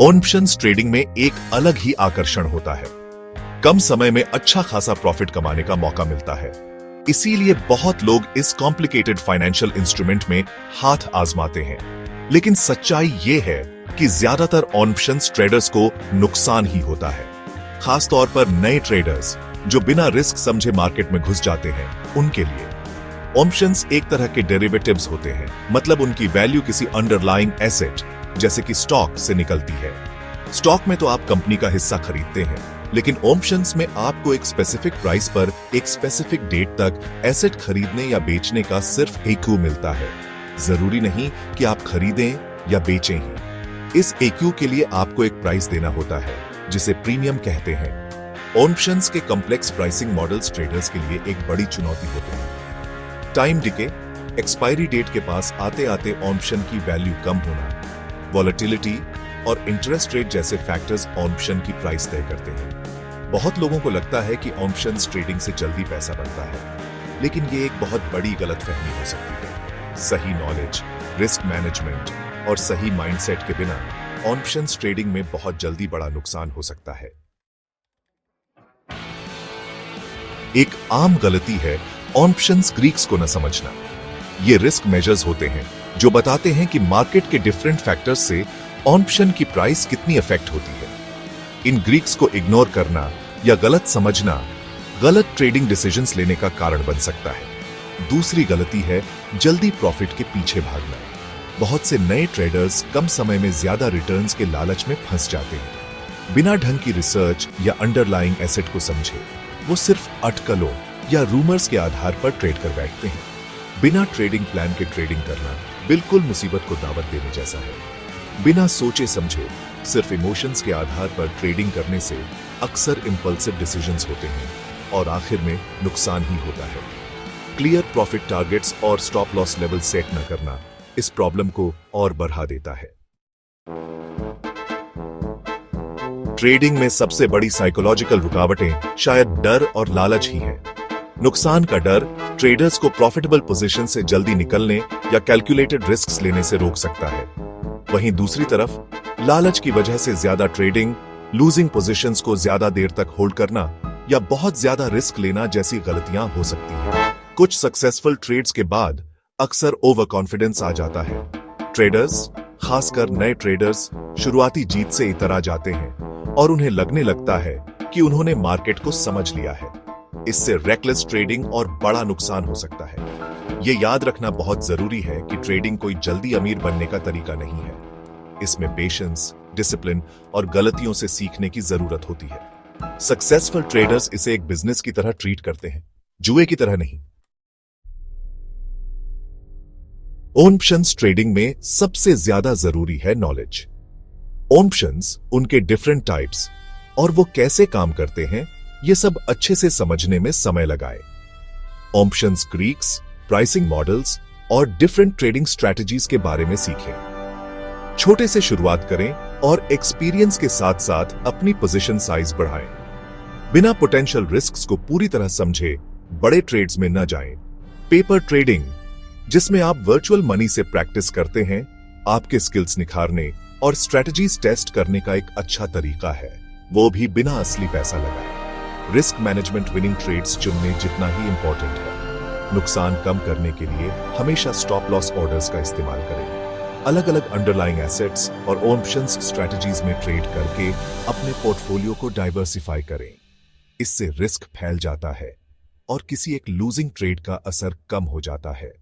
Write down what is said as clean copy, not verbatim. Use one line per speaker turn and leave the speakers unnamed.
Options trading में एक अलग ही आकर्षण होता है। कम समय में अच्छा खासा प्रॉफिट कमाने का मौका मिलता है। इसीलिए बहुत लोग इस कॉम्प्लिकेटेड फाइनेंशियल इंस्ट्रूमेंट में हाथ आजमाते हैं। लेकिन सच्चाई ये है कि ज्यादातर ऑप्शंस ट्रेडर्स को नुकसान ही होता है, खासतौर पर नए ट्रेडर्स जो बिना रिस्क समझे मार्केट में घुस जाते हैं उनके लिए। ऑप्शंस एक तरह के डेरिवेटिव्स होते हैं, मतलब उनकी वैल्यू किसी अंडरलाइंग एसेट जैसे कि स्टॉक से निकलती है। स्टॉक में तो आप कंपनी का हिस्सा खरीदते हैं, लेकिन ऑप्शंस में आपको एक स्पेसिफिक प्राइस पर एक स्पेसिफिक डेट तक एसेट खरीदने या बेचने का सिर्फ एक्यू मिलता है। जरूरी नहीं कि आप खरीदें या बेचें ही। इस एक्यू के लिए आपको एक प्राइस देना होता है जिसे प्रीमियम कहते हैं। ऑप्शंस के कॉम्प्लेक्स प्राइसिंग मॉडल्स ट्रेडर्स के लिए एक बड़ी चुनौती होते हैं। टाइम डिके, एक्सपायरी डेट के पास आते आते ऑप्शन की वैल्यू कम होना, वॉलेटिलिटी और इंटरेस्ट रेट जैसे फैक्टर्स ऑप्शन की प्राइस तय करते हैं। बहुत लोगों को लगता है कि ऑप्शंस ट्रेडिंग से जल्दी पैसा बनता है, लेकिन ये एक बहुत बड़ी गलतफहमी हो सकती है। सही नॉलेज, रिस्क मैनेजमेंट और सही माइंडसेट के बिना ऑप्शंस ट्रेडिंग में बहुत जल्दी बड़ा नुकसान हो सकता है। एक आम गलती है ऑप्शंस ग्रीक्स को न समझना। ये रिस्क मेजर्स होते हैं जो बताते हैं कि मार्केट के डिफरेंट फैक्टर्स से ऑप्शन की प्राइस कितनी इफेक्ट होती है। इन ग्रीक्स को इग्नोर करना या गलत समझना गलत ट्रेडिंग डिसीजंस लेने का कारण बन सकता है। दूसरी गलती है जल्दी प्रॉफिट के पीछे भागना। बहुत से नए ट्रेडर्स कम समय में ज्यादा रिटर्न्स के लालच में फंस जाते हैं। बिना ढंग की रिसर्च या अंडरलाइंग एसेट को समझे वो सिर्फ अटकलों या रूमर्स के आधार पर ट्रेड कर बैठते हैं। बिना ट्रेडिंग प्लान के ट्रेडिंग करना बिल्कुल मुसीबत को दावत देने जैसा है। बिना सोचे समझे सिर्फ इमोशंस के आधार पर ट्रेडिंग करने से अक्सर इंपल्सिव डिसीजंस होते हैं और आखिर में नुकसान ही होता है। क्लियर प्रॉफिट टारगेट्स और स्टॉप लॉस लेवल सेट न करना इस प्रॉब्लम को और बढ़ा देता है। ट्रेडिंग में सबसे बड़ी साइकोलॉजिकल रुकावटें शायद डर और लालच ही है। नुकसान का डर ट्रेडर्स को प्रॉफिटेबल पोजीशन से जल्दी निकलने या कैलकुलेटेड रिस्क्स लेने से रोक सकता है। वहीं दूसरी तरफ लालच की वजह से ज्यादा ट्रेडिंग, लूजिंग पोजीशंस को ज्यादा देर तक होल्ड करना या बहुत ज्यादा रिस्क लेना जैसी गलतियां हो सकती हैं। कुछ सक्सेसफुल ट्रेड्स के बाद अक्सर ओवर कॉन्फिडेंस आ जाता है। ट्रेडर्स, खासकर नए ट्रेडर्स, शुरुआती जीत से इतरा जाते हैं और उन्हें लगने लगता है कि उन्होंने मार्केट को समझ लिया है। इससे रेकलेस ट्रेडिंग और बड़ा नुकसान हो सकता है। यह याद रखना बहुत जरूरी है कि ट्रेडिंग कोई जल्दी अमीर बनने का तरीका नहीं है। इसमें पेशेंस, डिसिप्लिन और गलतियों से सीखने की जरूरत होती है। सक्सेसफुल ट्रेडर्स इसे एक बिजनेस की तरह ट्रीट करते हैं, जुए की तरह नहीं। ऑप्शंस ट्रेडिंग में सबसे ज्यादा जरूरी है नॉलेज। ऑप्शंस, उनके डिफरेंट टाइप्स और वो कैसे काम करते हैं, ये सब अच्छे से समझने में समय लगाए। ऑप्शंस ग्रीक्स, प्राइसिंग मॉडल्स और डिफरेंट ट्रेडिंग स्ट्रैटेजीज के बारे में सीखें। छोटे से शुरुआत करें और एक्सपीरियंस के साथ साथ अपनी पोजीशन साइज बढ़ाएं। बिना पोटेंशियल रिस्क्स को पूरी तरह समझे बड़े ट्रेड्स में न जाएं। पेपर ट्रेडिंग, जिसमें आप वर्चुअल मनी से प्रैक्टिस करते हैं, आपके स्किल्स निखारने और स्ट्रैटेजीज टेस्ट करने का एक अच्छा तरीका है, वो भी बिना असली पैसा लगाए। रिस्क मैनेजमेंट विनिंग ट्रेड्स चुनने जितना ही इंपॉर्टेंट है। नुकसान कम करने के लिए हमेशा स्टॉप लॉस ऑर्डर्स का इस्तेमाल करें। अलग अलग अंडरलाइंग एसेट्स और ऑप्शंस स्ट्रैटेजीज में ट्रेड करके अपने पोर्टफोलियो को डाइवर्सिफाई करें। इससे रिस्क फैल जाता है और किसी एक लूजिंग ट्रेड का असर कम हो जाता है।